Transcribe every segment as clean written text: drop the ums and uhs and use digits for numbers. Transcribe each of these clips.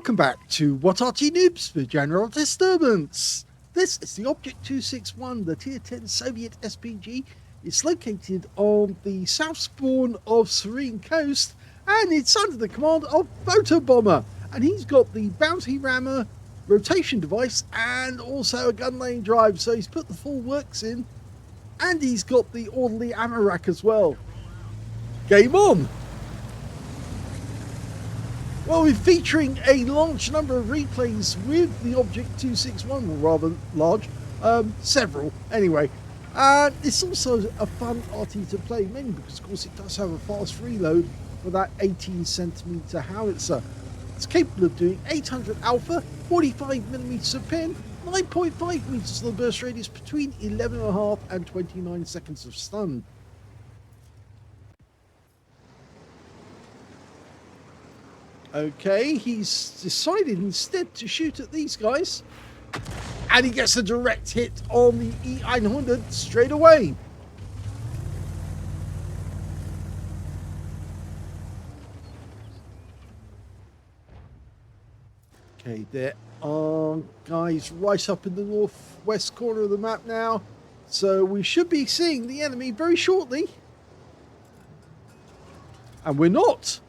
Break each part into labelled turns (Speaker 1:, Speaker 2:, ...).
Speaker 1: Welcome back to What Arty Noobs for General Disturbance. This is the Object 261, the Tier 10 Soviet SPG. It's located on the south spawn of Serene Coast, and it's under the command of Photobomber. And he's got the bounty rammer rotation device and also a gun lane drive, so he's put the full works in, and he's got the orderly ammo rack as well. Game on! Well, we're featuring a large number of replays with the Object 261, or rather large, several anyway. And it's also a fun Arty to play, mainly because of course it does have a fast reload for that 18cm howitzer. It's capable of doing 800 alpha, 45mm of pin, 9.5 meters of the burst radius between 11.5 and 29 seconds of stun. Okay, he's decided instead to shoot at these guys. And he gets a direct hit on the E900 straight away. Okay, there are guys right up in the northwest corner of the map now. So we should be seeing the enemy very shortly. And we're not.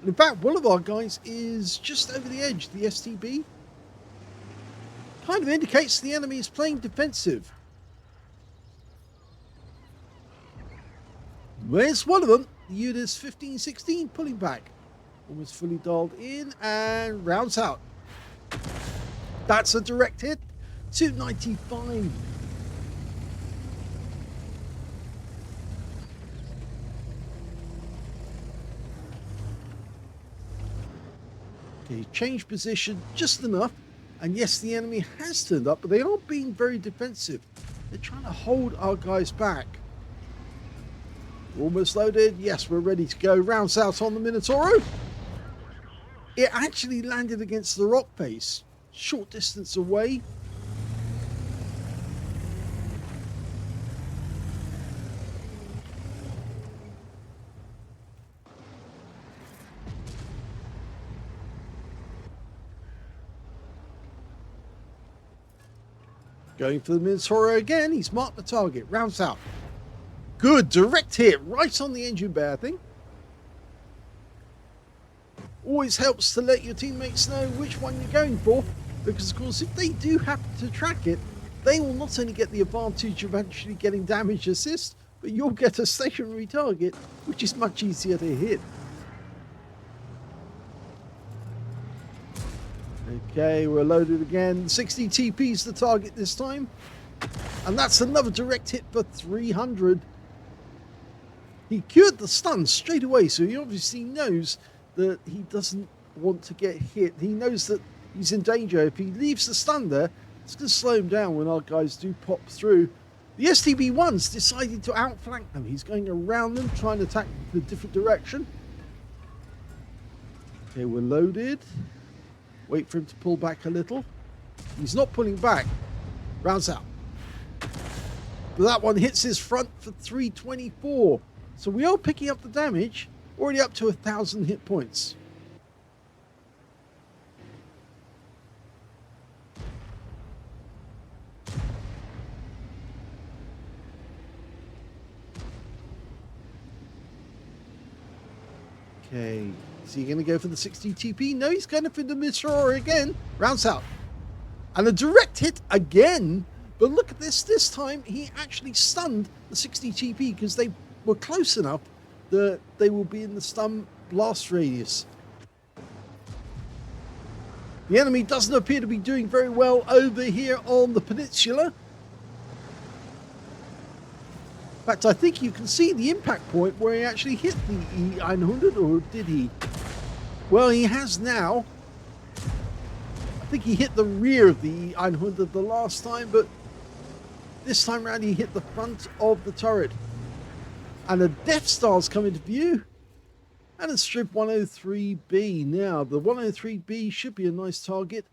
Speaker 1: In fact, one of our guys is just over the edge, the STB. Kind of indicates the enemy is playing defensive. Where's one of them? The UDIS 1516 pulling back. Almost fully dialed in and rounds out. That's a direct hit. 295. Okay, changed position just enough, and yes, the enemy has turned up, but they are being very defensive. They're trying to hold our guys back. Almost loaded. Yes, we're ready to go. Rounds out on the Minotauro. It actually landed against the rock face, short distance away. Going for the Minotauro again. He's marked the target. Rounds out. Good. Direct hit. Right on the engine bay, I think. Always helps to let your teammates know which one you're going for. Because, of course, if they do happen to track it, they will not only get the advantage of actually getting damage assist, but you'll get a stationary target, which is much easier to hit. Okay, we're loaded again. 60 TP's the target this time. And that's another direct hit for 300. He cured the stun straight away, so he obviously knows that he doesn't want to get hit. He knows that he's in danger. If he leaves the stun there, it's going to slow him down when our guys do pop through. The STB-1's decided to outflank them. He's going around them, trying to attack the different direction. Okay, we're loaded. Wait for him to pull back a little. He's not pulling back. Rounds out. But that one hits his front for 324. So we are picking up the damage. Already up to 1,000 hit points. Okay. Is he going to go for the 60 TP? No, he's going for the Minotauro again. Rounds out. And a direct hit again. But look at this. This time, he actually stunned the 60 TP because they were close enough that they will be in the stun blast radius. The enemy doesn't appear to be doing very well over here on the peninsula. In fact, I think you can see the impact point where he actually hit the E900, or did he? Well, he has now. I think he hit the rear of the E900 the last time, but this time around he hit the front of the turret. And a Death Star's come into view. And a Strip 103B. Now, the 103B should be a nice target.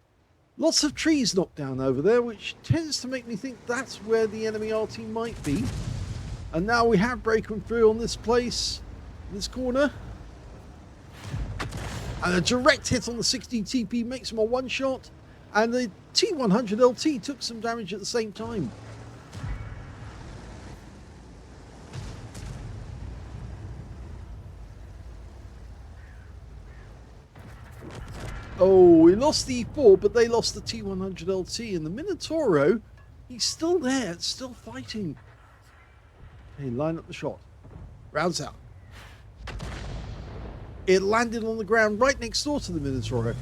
Speaker 1: Lots of trees knocked down over there, which tends to make me think that's where the enemy Arty might be. And now we have breaking through on this place, this corner. And a direct hit on the 60 TP makes him a one-shot. And the T100 LT took some damage at the same time. Oh, we lost the E4, but they lost the T100 LT. And the Minotauro, he's still there, still fighting. Okay, line up the shot. Rounds out. It landed on the ground right next door to the Minotauro.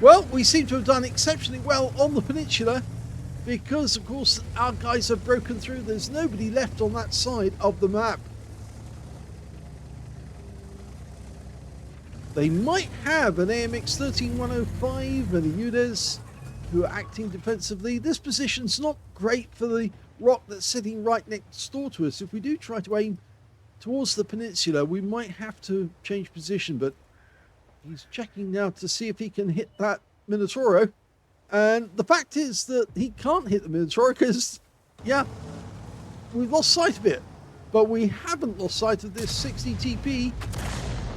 Speaker 1: Well, we seem to have done exceptionally well on the peninsula because, of course, our guys have broken through. There's nobody left on that side of the map. They might have an AMX 13105 and a UDES who are acting defensively. This position's not great for the rock that's sitting right next door to us. If we do try to aim towards the peninsula, we might have to change position, but he's checking now to see if he can hit that Minotauro. And the fact is that he can't hit the Minotauro because, yeah, we've lost sight of it. But we haven't lost sight of this 60 TP.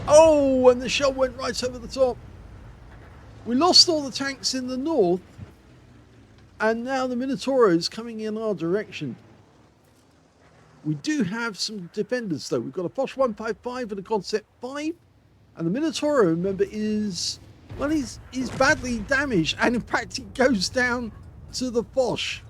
Speaker 1: Oh, and the shell went right over the top. We lost all the tanks in the north, and now the Minotauro is coming in our direction. We do have some defenders, though. We've got a Foch 155 and a Concept 5. And the Minotauro, remember, is, well, he's badly damaged. And in fact, he goes down to the Foch.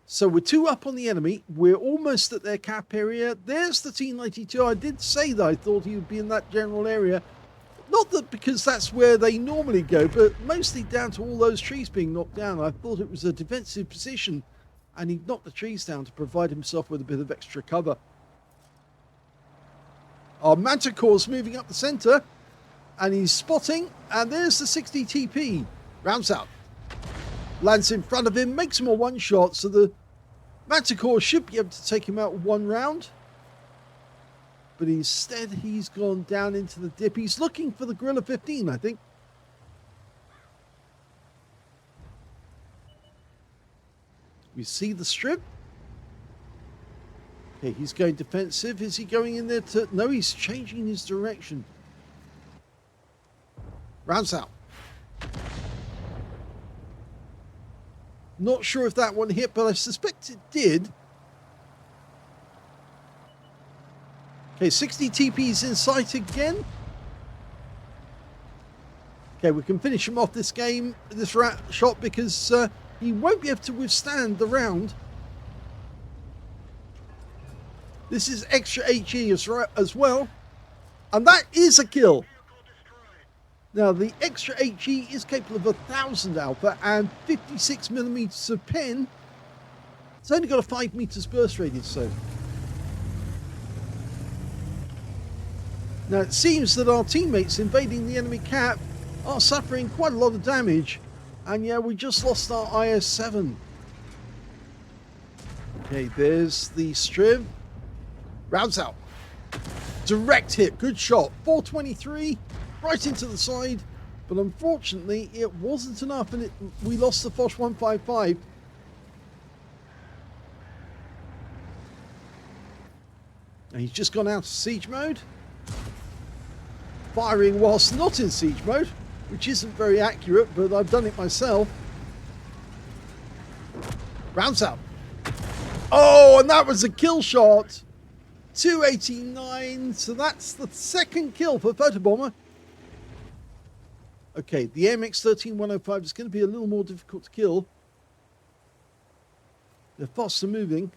Speaker 1: So we're 2 up on the enemy. We're almost at their cap area. There's the T92. I did say that I thought he would be in that general area. Not that because that's where they normally go, but mostly down to all those trees being knocked down. I thought it was a defensive position, and he knocked the trees down to provide himself with a bit of extra cover. Our Manticore's moving up the centre, and he's spotting, and there's the 60 TP. Rounds out. Lands in front of him, makes him a one-shot, so the Manticore should be able to take him out 1 round. But instead, he's gone down into the dip. He's looking for the Gorilla 15, I think. We see the strip. Okay, he's going defensive. Is he going in there to... No, he's changing his direction. Rounds out. Not sure if that one hit, but I suspect it did. Okay, 60 TP's in sight again. Okay, we can finish him off this game, this shot, because he won't be able to withstand the round. This is extra HE as well. And that is a kill. Now, the extra HE is capable of 1,000 alpha and 56 millimeters of pen. It's only got a 5 meters burst radius, so... Now, it seems that our teammates invading the enemy cap are suffering quite a lot of damage. And yeah, we just lost our IS-7. Okay, there's the Striv. Rounds out. Direct hit. Good shot. 423. Right into the side. But unfortunately, it wasn't enough. And we lost the Foch 155. And he's just gone out of siege mode. Firing whilst not in siege mode, which isn't very accurate, but I've done it myself. Rounds out. Oh, and that was a kill shot. 289. So that's the second kill for Photobomber. Okay, the AMX 13105 is going to be a little more difficult to kill. They're faster moving.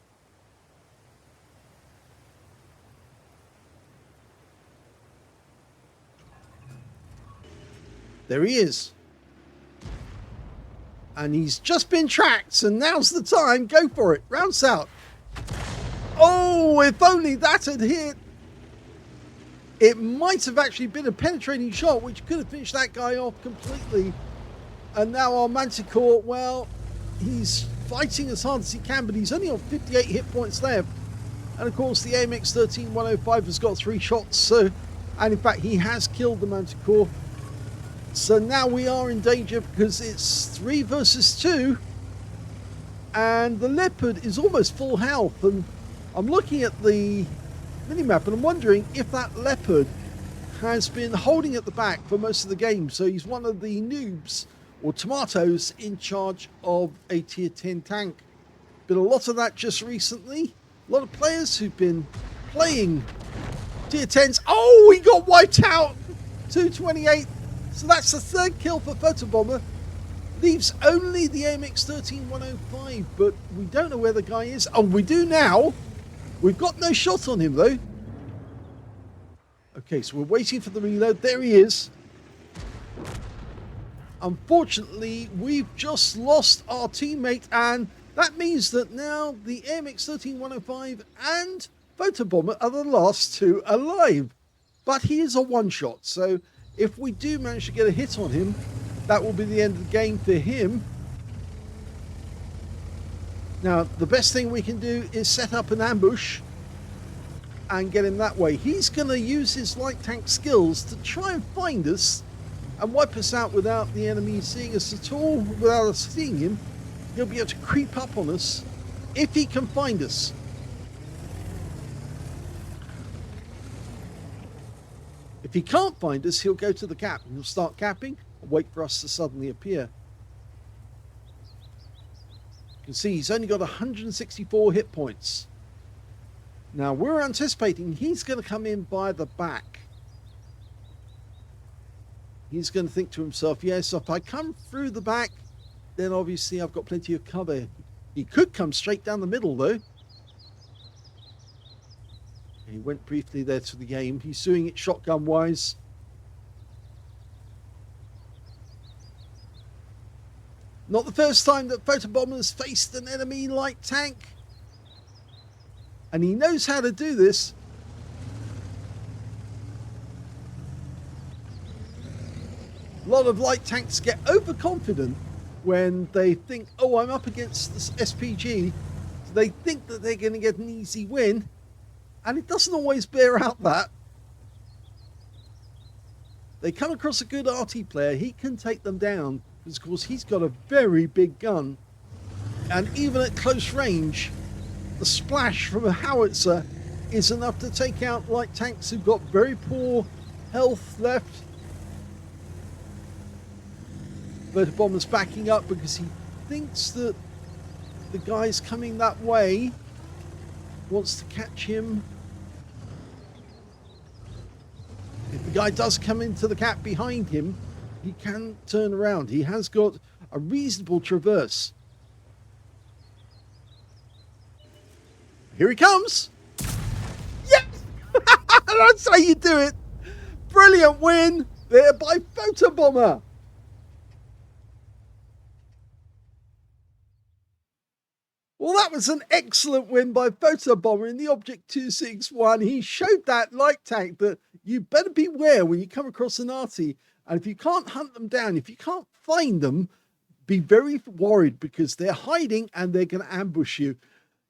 Speaker 1: There he is. And he's just been tracked, so now's the time. Go for it. Rounds out. Oh, if only that had hit. It might have actually been a penetrating shot, which could have finished that guy off completely. And now our Manticore, well, he's fighting as hard as he can, but he's only on 58 hit points left. And of course, the AMX 13105 has got 3 shots, so, and in fact, he has killed the Manticore. So now we are in danger because it's 3 versus 2. And the Leopard is almost full health. And I'm looking at the minimap, and I'm wondering if that Leopard has been holding at the back for most of the game. So he's one of the noobs or tomatoes in charge of a tier 10 tank. Been a lot of that just recently. A lot of players who've been playing tier 10s. Oh, he got wiped out. 228. So that's the third kill for Photobomber. Leaves only the AMX-13-105, but we don't know where the guy is. Oh, we do now. We've got no shot on him, though. Okay, so we're waiting for the reload. There he is. Unfortunately, we've just lost our teammate, and that means that now the AMX-13-105 and Photobomber are the last two alive. But he is a one-shot, so if we do manage to get a hit on him, that will be the end of the game for him. Now, the best thing we can do is set up an ambush and get him that way. He's going to use his light tank skills to try and find us and wipe us out without the enemy seeing us at all, without us seeing him. He'll be able to creep up on us if he can find us. If he can't find us, he'll go to the cap and he'll start capping and wait for us to suddenly appear. You can see he's only got 164 hit points. Now we're anticipating he's going to come in by the back. He's going to think to himself, yes, if I come through the back, then obviously I've got plenty of cover. He could come straight down the middle, though. He went briefly there to the aim. He's doing it shotgun-wise. Not the first time that Photobomber has faced an enemy light tank. And he knows how to do this. A lot of light tanks get overconfident when they think, oh, I'm up against this SPG. So they think that they're going to get an easy win. And it doesn't always bear out that. They come across a good Arty player, he can take them down. Because, of course, he's got a very big gun. And even at close range, the splash from a howitzer is enough to take out light tanks who've got very poor health left. Photobomber's backing up because he thinks that the guy's coming that way. Wants to catch him. If the guy does come into the cap behind him, he can turn around. He has got a reasonable traverse. Here he comes. Yes! That's how you do it. Brilliant win there by Photobomber. Well, that was an excellent win by Photobomber in the Object 261. He showed that light tank that you better beware when you come across an Arty. And if you can't hunt them down, if you can't find them, be very worried because they're hiding and they're going to ambush you.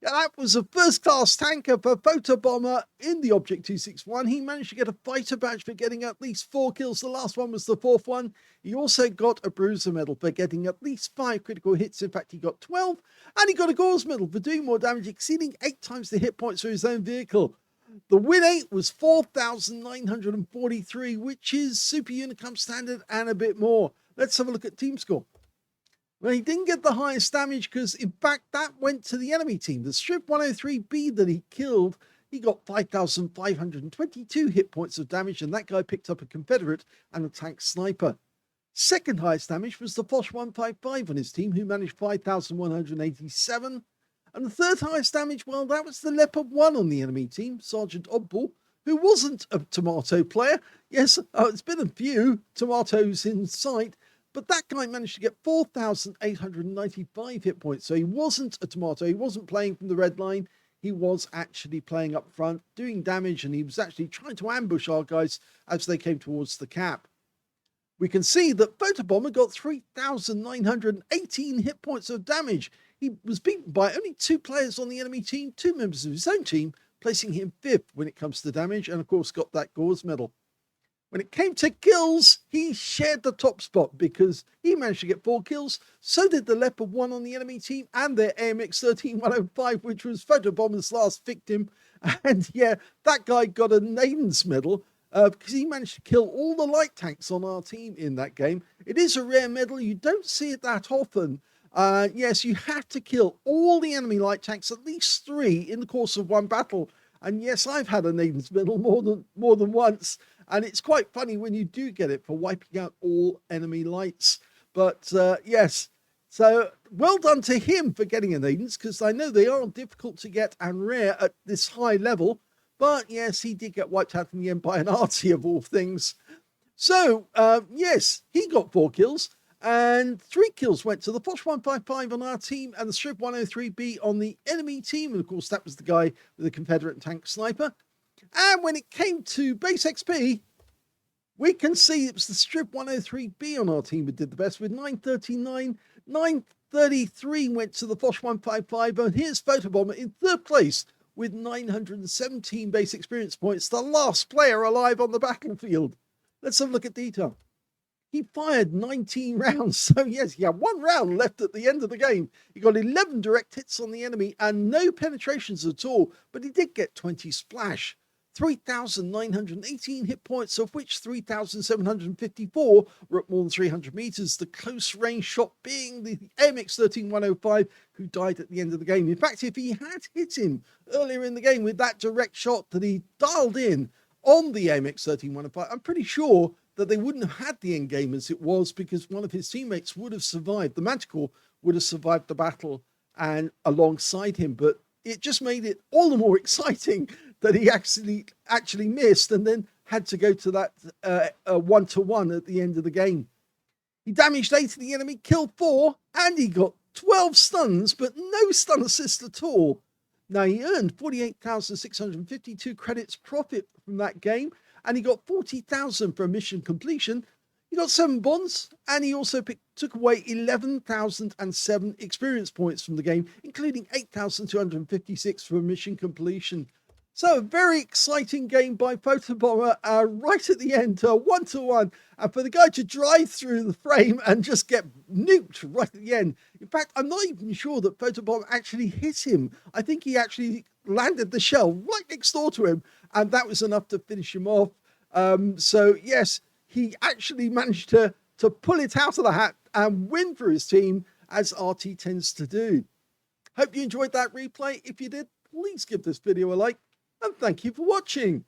Speaker 1: Yeah, that was a first-class tanker for Photobomber in the Object 261. He managed to get a fighter badge for getting at least 4 kills. The last one was the 4th one. He also got a bruiser medal for getting at least 5 critical hits. In fact, he got 12. And he got a Gauze medal for doing more damage, exceeding 8 times the hit points for his own vehicle. The win 8 was 4,943, which is Super Unicum standard and a bit more. Let's have a look at team score. Well, he didn't get the highest damage because, in fact, that went to the enemy team. The Strip 103B that he killed, he got 5,522 hit points of damage, and that guy picked up a Confederate and a tank sniper. Second highest damage was the Foch 155 on his team, who managed 5,187. And the third highest damage, well, that was the Leopard 1 on the enemy team, Sergeant Oddball, who wasn't a tomato player. Yes, it's been a few tomatoes in sight, but that guy managed to get 4,895 hit points. So he wasn't a tomato. He wasn't playing from the red line. He was actually playing up front, doing damage, and he was actually trying to ambush our guys as they came towards the cap. We can see that Photobomber got 3,918 hit points of damage. He was beaten by only 2 players on the enemy team, 2 members of his own team, placing him 5th when it comes to damage, and of course got that Gauze medal. When it came to kills, he shared the top spot because he managed to get 4 kills. So did the Leopard 1 on the enemy team and their AMX-13-105, which was Photobomber's last victim. And yeah, that guy got a Naden's medal because he managed to kill all the light tanks on our team in that game. It is a rare medal. You don't see it that often. Yes, you have to kill all the enemy light tanks, at least 3 in the course of one battle. And yes, I've had a Naden's medal more than once. And it's quite funny when you do get it for wiping out all enemy lights. But yes, so well done to him for getting an Aiden's, because I know they are difficult to get and rare at this high level. But yes, he did get wiped out in the end by an Arty of all things. So yes, he got 4 kills. And 3 kills went to the Foch 155 on our team and the Strip 103B on the enemy team. And of course, that was the guy with the Confederate tank sniper. And when it came to base XP, we can see it was the Strip 103B on our team who did the best with 939. 933 went to the Foch 155. And here's Photobomber in 3rd place with 917 base experience points, the last player alive on the battlefield. Let's have a look at detail. He fired 19 rounds. So yes, he had 1 round left at the end of the game. He got 11 direct hits on the enemy and no penetrations at all, but he did get 20 splash. 3,918 hit points, of which 3,754 were at more than 300 meters. The close range shot being the AMX-13105, who died at the end of the game. In fact, if he had hit him earlier in the game with that direct shot that he dialed in on the AMX-13105, I'm pretty sure that they wouldn't have had the end game as it was, because one of his teammates would have survived. The Manticore would have survived the battle and alongside him, but it just made it all the more exciting that he actually missed and then had to go to that 1-to-1 at the end of the game. He damaged 8 of the enemy, killed 4, and he got 12 stuns, but no stun assist at all. Now, he earned 48,652 credits profit from that game, and he got 40,000 for mission completion. He got 7 bonds, and he also took away 11,007 experience points from the game, including 8,256 for mission completion. So a very exciting game by Photobomber right at the end, 1-to-1, and for the guy to drive through the frame and just get nuked right at the end. In fact, I'm not even sure that Photobomber actually hit him. I think he actually landed the shell right next door to him, and that was enough to finish him off. So yes, he actually managed to pull it out of the hat and win for his team, as Arty tends to do. Hope you enjoyed that replay. If you did, please give this video a like, and thank you for watching.